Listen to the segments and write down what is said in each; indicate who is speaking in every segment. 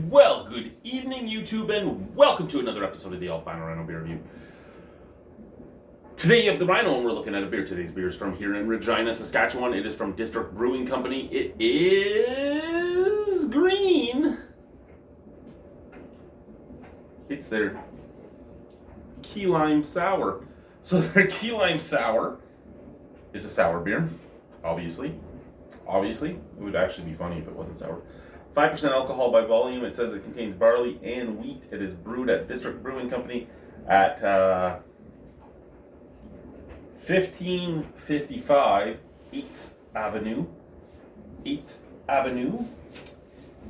Speaker 1: Well, good evening, YouTube, and welcome to another episode of the Albino Rhino Beer Review. Today you have the Rhino, and we're looking at a beer. Today's beer is from here in Regina, Saskatchewan. It is from District Brewing Company. It is green. It's their Key Lime Sour. So their Key Lime Sour is a sour beer, obviously. It would actually be funny if it wasn't sour. 5% alcohol by volume. It says it contains barley and wheat. It is brewed at District Brewing Company at 1555 8th Avenue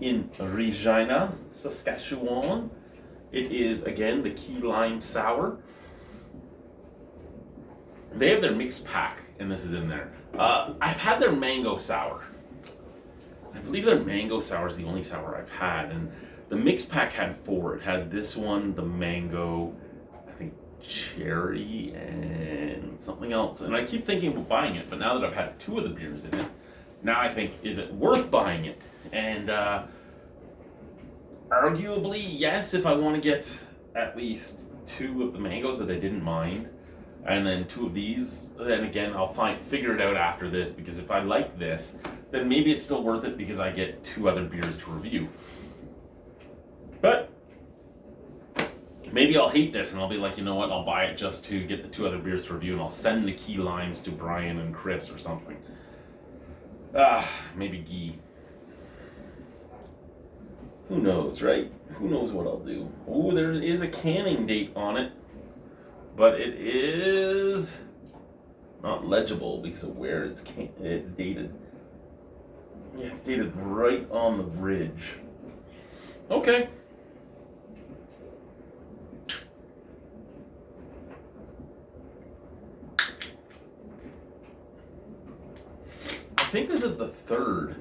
Speaker 1: in Regina, Saskatchewan. It is, again, the Key Lime Sour. They have their mixed pack, and this is in there. I've had their mango sour. I believe their mango sour is the only sour I've had, and the mixed pack had 4. It had this one, the mango, I think cherry, and something else. And I keep thinking about buying it, but now that I've had 2 of the beers in it, now I think, is it worth buying it? And arguably, yes, if I want to get at least 2 of the mangoes that I didn't mind, and then 2 of these, then again, I'll figure it out after this, because if I like this, then maybe it's still worth it because I get 2 other beers to review. But maybe I'll hate this and I'll be like, you know what, I'll buy it just to get the 2 other beers to review, and I'll send the Key Limes to Brian and Chris or something. Maybe Guy. Who knows, right? Who knows what I'll do? Oh, there is a canning date on it. But it is not legible because of where it's dated. Yeah, it's dated right on the bridge. Okay. I think this is the third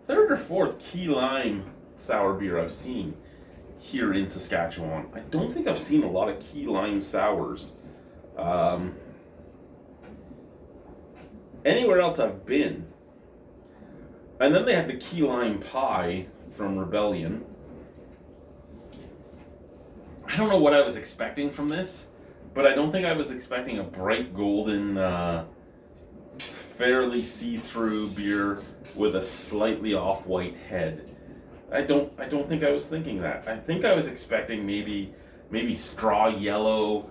Speaker 1: or fourth Key Lime sour beer I've seen here in Saskatchewan. I don't think I've seen a lot of Key Lime sours anywhere else I've been. And then they had the Key Lime Pie from Rebellion. I don't know what I was expecting from this, but I don't think I was expecting a bright golden, fairly see-through beer with a slightly off-white head. I don't think I was thinking that. I think I was expecting maybe straw yellow.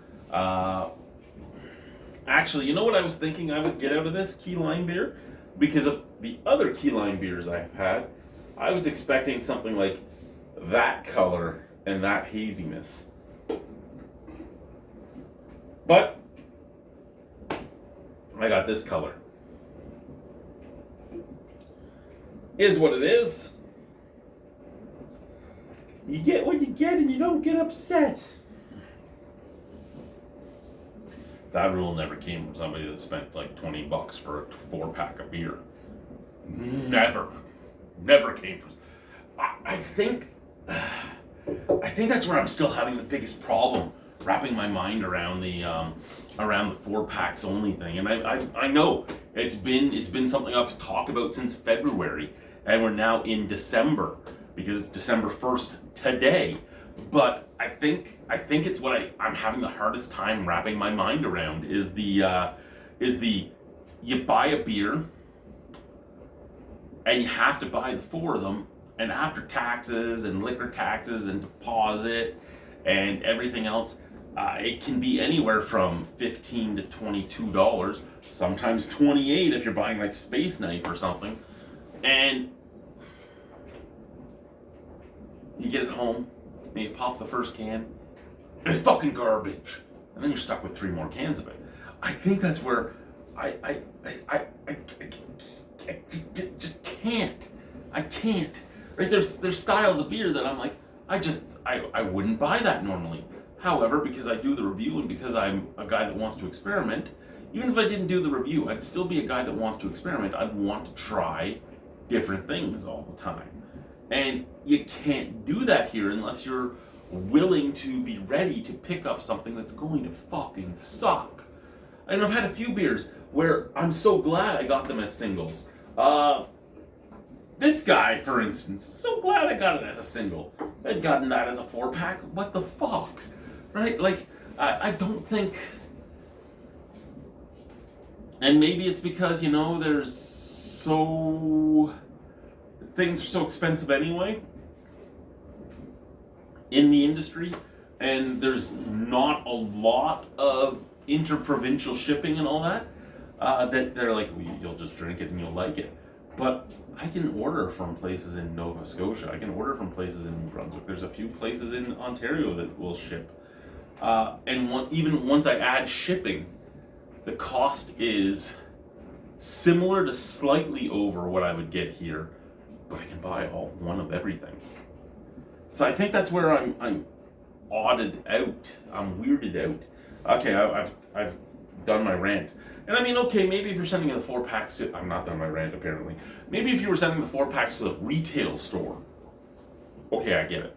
Speaker 1: Actually, you know what I was thinking I would get out of this Key Lime beer? Because of the other Key Lime beers I've had, I was expecting something like that color and that haziness. But I got this color. Is what it is. You get what you get and you don't get upset. That rule never came from somebody that spent like $20 for a 4-pack of beer. Never came from. I think that's where I'm still having the biggest problem wrapping my mind around the 4-packs only thing. And I know it's been something I've talked about since February, and we're now in December because it's December 1st today. But I think it's what I'm having the hardest time wrapping my mind around is the you buy a beer and you have to buy the 4 of them, and after taxes and liquor taxes and deposit and everything else, it can be anywhere from $15 to $22, sometimes $28 if you're buying like Space Knife or something, and you get it home. And you pop the first can, and it's fucking garbage. And then you're stuck with 3 more cans of it. I think that's where I just can't. I can't. Right? There's styles of beer that I'm like, I wouldn't buy that normally. However, because I do the review and because I'm a guy that wants to experiment, even if I didn't do the review, I'd still be a guy that wants to experiment. I'd want to try different things all the time. And you can't do that here unless you're willing to be ready to pick up something that's going to fucking suck. And I've had a few beers where I'm so glad I got them as singles. This guy, for instance, so glad I got it as a single. I'd gotten that as a 4-pack. What the fuck? Right? Like, I don't think... And maybe it's because, you know, there's so... Things are so expensive anyway in the industry, and there's not a lot of interprovincial shipping and all that, that they're like, well, you'll just drink it and you'll like it. But I can order from places in Nova Scotia. I can order from places in New Brunswick. There's a few places in Ontario that will ship. And even once I add shipping, the cost is similar to slightly over what I would get here, but I can buy one of everything. So I think that's where I'm odded out. I'm weirded out. Okay, I've done my rant. And I mean, okay, maybe if you're sending the 4-packs to... I'm not done my rant, apparently. Maybe if you were sending the 4-packs to the retail store. Okay, I get it.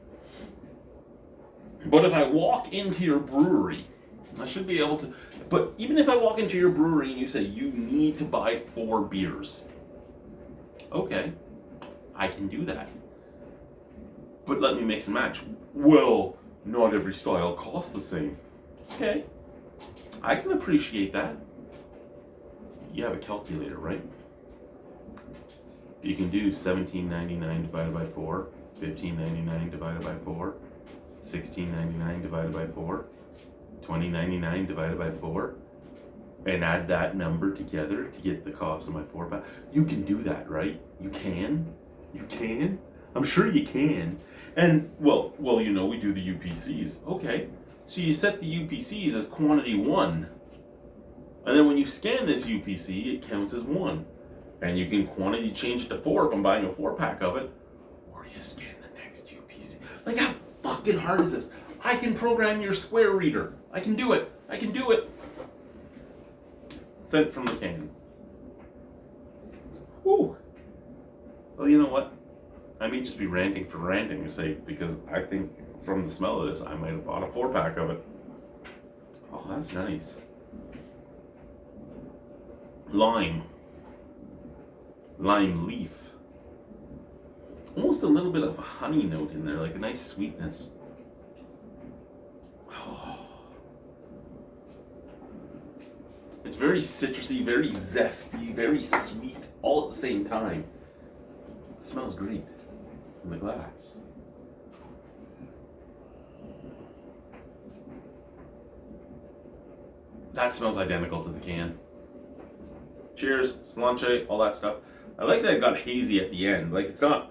Speaker 1: But if I walk into your brewery, I should be able to... But even if I walk into your brewery and you say, you need to buy 4 beers. Okay, I can do that. But let me mix and match. Well, not every style costs the same. Okay, I can appreciate that. You have a calculator, right? You can do $17.99 divided by 4, $15.99 divided by 4, $16.99 divided by 4, $20.99 divided by 4, and add that number together to get the cost of my 4-pack. You can do that, right? You can? You can? I'm sure you can. And, well, you know, we do the UPCs. Okay, so you set the UPCs as quantity 1. And then when you scan this UPC, it counts as 1. And you can quantity change it to 4 if I'm buying a 4-pack of it. Or you scan the next UPC. Like, how fucking hard is this? I can program your Square reader. I can do it. I can do it. Sent from the can. Whew. Well, you know what? I may just be ranting for ranting's sake, because I think from the smell of this, I might have bought a 4-pack of it. Oh, that's nice. Lime leaf. Almost a little bit of a honey note in there, like a nice sweetness. Oh. It's very citrusy, very zesty, very sweet, all at the same time. It smells great in the glass. That smells identical to the can. Cheers, cilantro, all that stuff. I like that it got hazy at the end. Like, it's not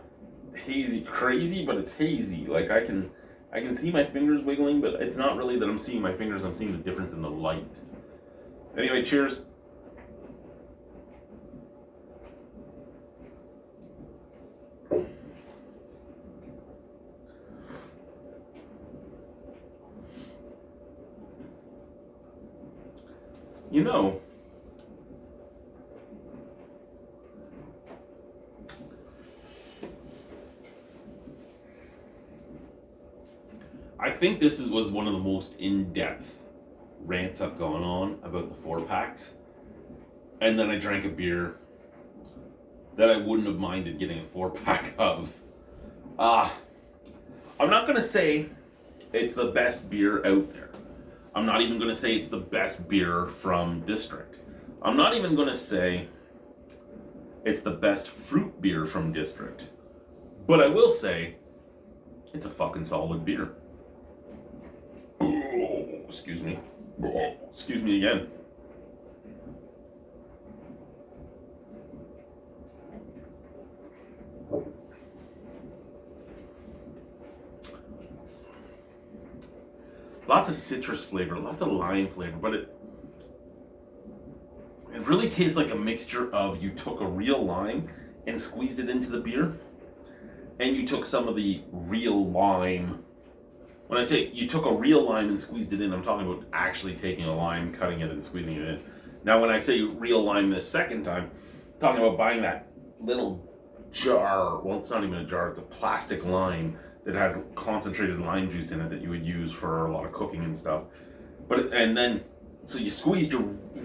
Speaker 1: hazy crazy, but it's hazy. Like, I can see my fingers wiggling, but it's not really that I'm seeing my fingers, I'm seeing the difference in the light. Anyway, cheers. You know, I think this was one of the most in-depth rants I've gone on about the 4-packs. And then I drank a beer that I wouldn't have minded getting a 4-pack of. I'm not going to say it's the best beer out there. I'm not even going to say it's the best beer from District. I'm not even going to say it's the best fruit beer from District. But I will say it's a fucking solid beer. Excuse me. Excuse me again. Lots of citrus flavor, lots of lime flavor, but it really tastes like a mixture of, you took a real lime and squeezed it into the beer, and you took some of the real lime. When I say you took a real lime and squeezed it in, I'm talking about actually taking a lime, cutting it, and squeezing it in. Now, when I say real lime this second time, I'm talking about buying that little jar. Well, it's not even a jar, it's a plastic lime that has concentrated lime juice in it that you would use for a lot of cooking and stuff. And then, so you squeezed your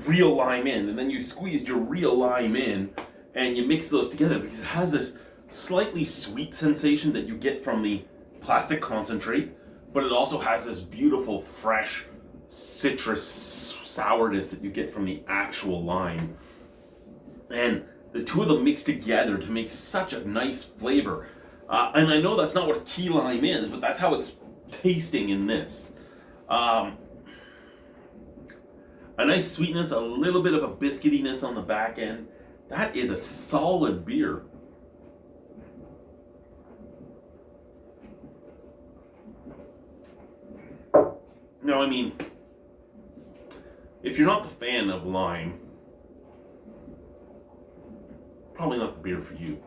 Speaker 1: real lime in, and then you squeezed your real lime in, and you mix those together because it has this slightly sweet sensation that you get from the plastic concentrate, but it also has this beautiful, fresh citrus sourness that you get from the actual lime. And the two of them mix together to make such a nice flavor. And I know that's not what key lime is, but that's how it's tasting in this. A nice sweetness, a little bit of a biscuitiness on the back end. That is a solid beer. Now, I mean, if you're not the fan of lime, probably not the beer for you.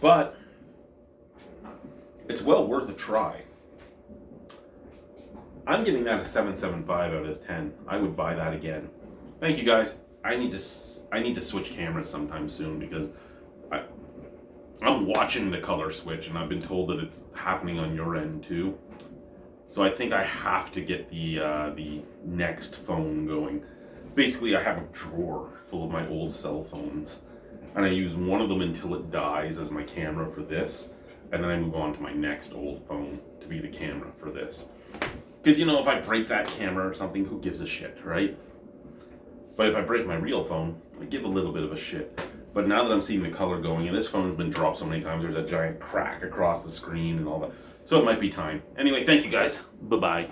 Speaker 1: But it's well worth a try. I'm giving that a 7.75 out of 10. I would buy that again. Thank you guys. I need to switch cameras sometime soon because I'm watching the color switch and I've been told that it's happening on your end too. So I think I have to get the next phone going. Basically, I have a drawer full of my old cell phones, and I use one of them until it dies as my camera for this, and then I move on to my next old phone to be the camera for this. Because, you know, if I break that camera or something, who gives a shit, right? But if I break my real phone, I give a little bit of a shit. But now that I'm seeing the color going, and this phone's been dropped so many times, there's a giant crack across the screen and all that. So it might be time. Anyway, thank you guys. Bye-bye.